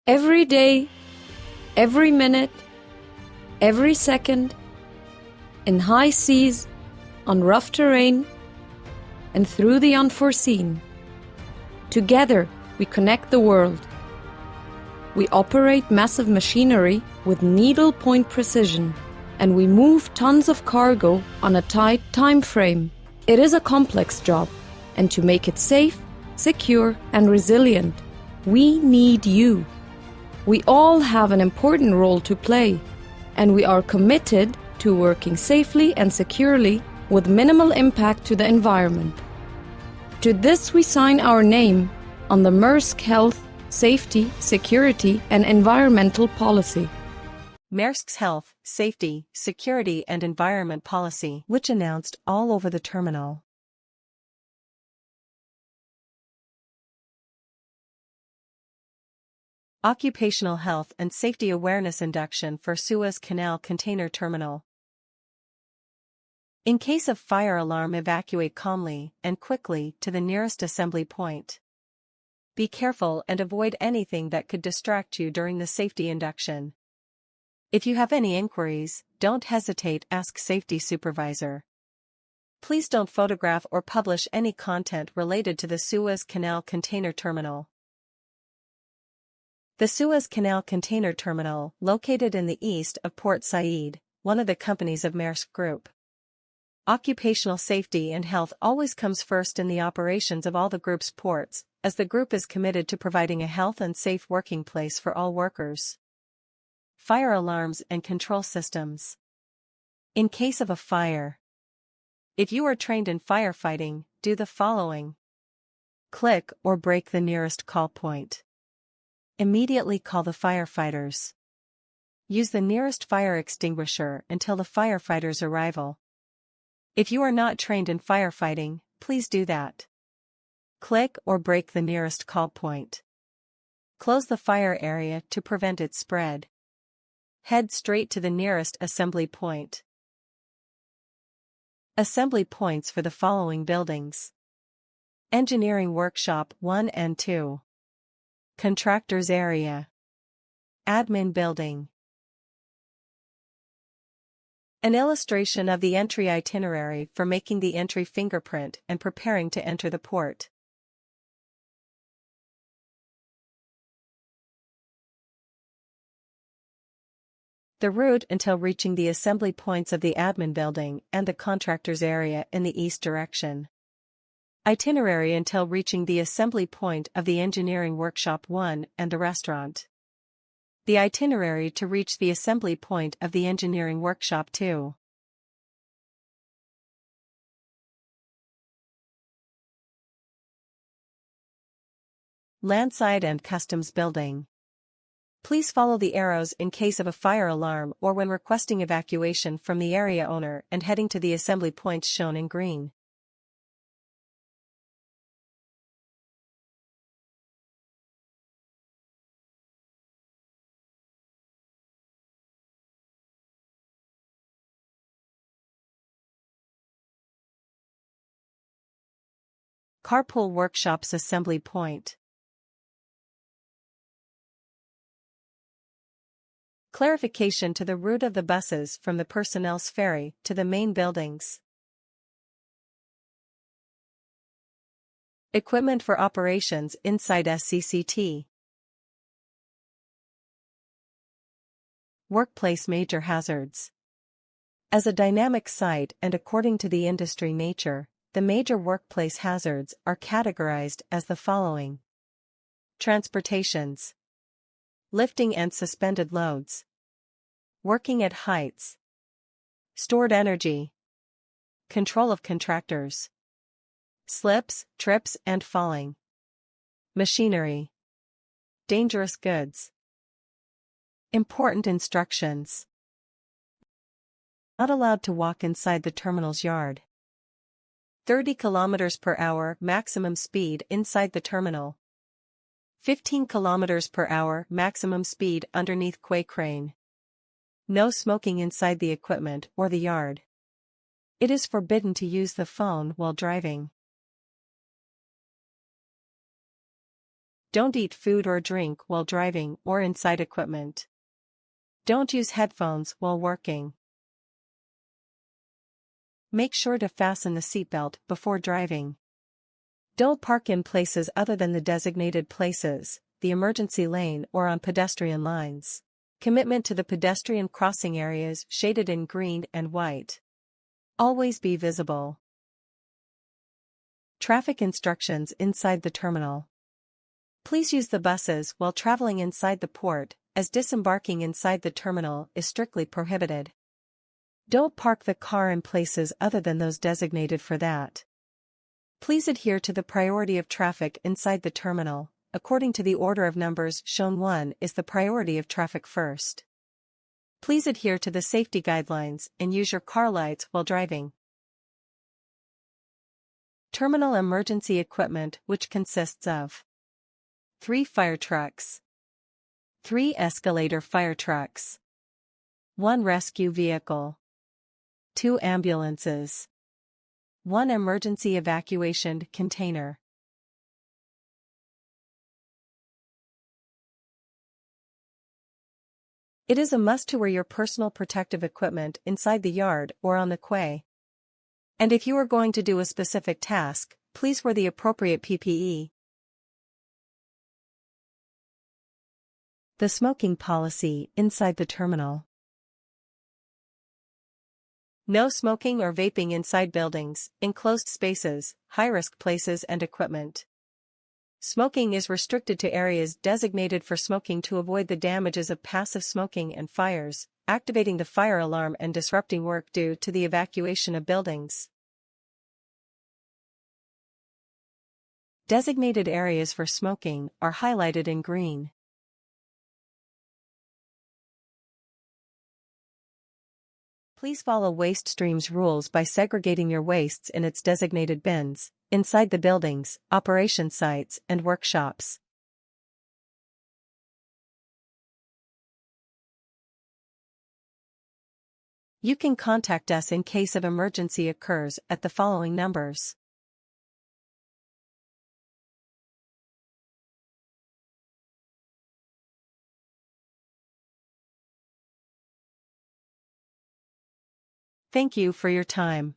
Every day, every minute, every second, in high seas, on rough terrain, and through the unforeseen. Together, we connect the world. We operate massive machinery with needle-point precision, and we move tons of cargo on a tight time frame. It is a complex job, and to make it safe, secure, and resilient, we need you. We all have an important role to play, and we are committed to working safely and securely with minimal impact to the environment. To this we sign our name on the Maersk Health, Safety, Security and Environmental Policy. Maersk's Health, Safety, Security and Environment Policy, which announced all over the terminal. Occupational Health and Safety Awareness Induction for Suez Canal Container Terminal. In case of fire alarm, evacuate calmly and quickly to the nearest assembly point. Be careful and avoid anything that could distract you during the safety induction. If you have any inquiries, don't hesitate, ask safety supervisor. Please don't photograph or publish any content related to the Suez Canal Container Terminal. The Suez Canal Container Terminal, located in the east of Port Said, one of the companies of Maersk Group. Occupational safety and health always comes first in the operations of all the group's ports, as the group is committed to providing a health and safe working place for all workers. Fire alarms and control systems. In case of a fire, if you are trained in firefighting, do the following. Click or break the nearest call point. Immediately call the firefighters. Use the nearest fire extinguisher until the firefighters' arrival. If you are not trained in firefighting, please do that. Click or break the nearest call point. Close the fire area to prevent its spread. Head straight to the nearest assembly point. Assembly points for the following buildings: Engineering Workshop 1 and 2. Contractors Area. Admin Building. An illustration of the entry itinerary for making the entry fingerprint and preparing to enter the port. The route until reaching the assembly points of the admin building and the contractors area in the east direction. Itinerary until reaching the assembly point of the Engineering Workshop 1 and the restaurant. The itinerary to reach the assembly point of the Engineering Workshop 2. Landside and Customs Building. Please follow the arrows in case of a fire alarm or when requesting evacuation from the area owner and heading to the assembly points shown in green. Carpool Workshops Assembly Point. Clarification to the route of the buses from the personnel's ferry to the main buildings. Equipment for operations inside SCCT. Workplace Major Hazards. As a dynamic site and according to the industry nature, the major workplace hazards are categorized as the following. Transportations. Lifting and suspended loads. Working at heights. Stored energy. Control of contractors. Slips, trips and falling. Machinery. Dangerous goods. Important instructions. Not allowed to walk inside the terminal's yard. 30 km per hour maximum speed inside the terminal. 15 km per hour maximum speed underneath quay crane. No smoking inside the equipment or the yard. It is forbidden to use the phone while driving. Don't eat food or drink while driving or inside equipment. Don't use headphones while working. Make sure to fasten the seatbelt before driving. Don't park in places other than the designated places, the emergency lane or on pedestrian lines. Commitment to the pedestrian crossing areas shaded in green and white. Always be visible. Traffic instructions inside the terminal. Please use the buses while traveling inside the port, as disembarking inside the terminal is strictly prohibited. Don't park the car in places other than those designated for that. Please adhere to the priority of traffic inside the terminal. According to the order of numbers shown, 1 is the priority of traffic first. Please adhere to the safety guidelines and use your car lights while driving. Terminal emergency equipment, which consists of 3 fire trucks, 3 escalator fire trucks, 1 rescue vehicle, 2 ambulances, 1 emergency evacuation container. It is a must to wear your personal protective equipment inside the yard or on the quay. And if you are going to do a specific task, please wear the appropriate PPE. The smoking policy inside the terminal. No smoking or vaping inside buildings, enclosed spaces, high-risk places and equipment. Smoking is restricted to areas designated for smoking to avoid the damages of passive smoking and fires, activating the fire alarm and disrupting work due to the evacuation of buildings. Designated areas for smoking are highlighted in green. Please follow waste streams rules by segregating your wastes in its designated bins, inside the buildings, operation sites, and workshops. You can contact us in case of emergency occurs at the following numbers. Thank you for your time.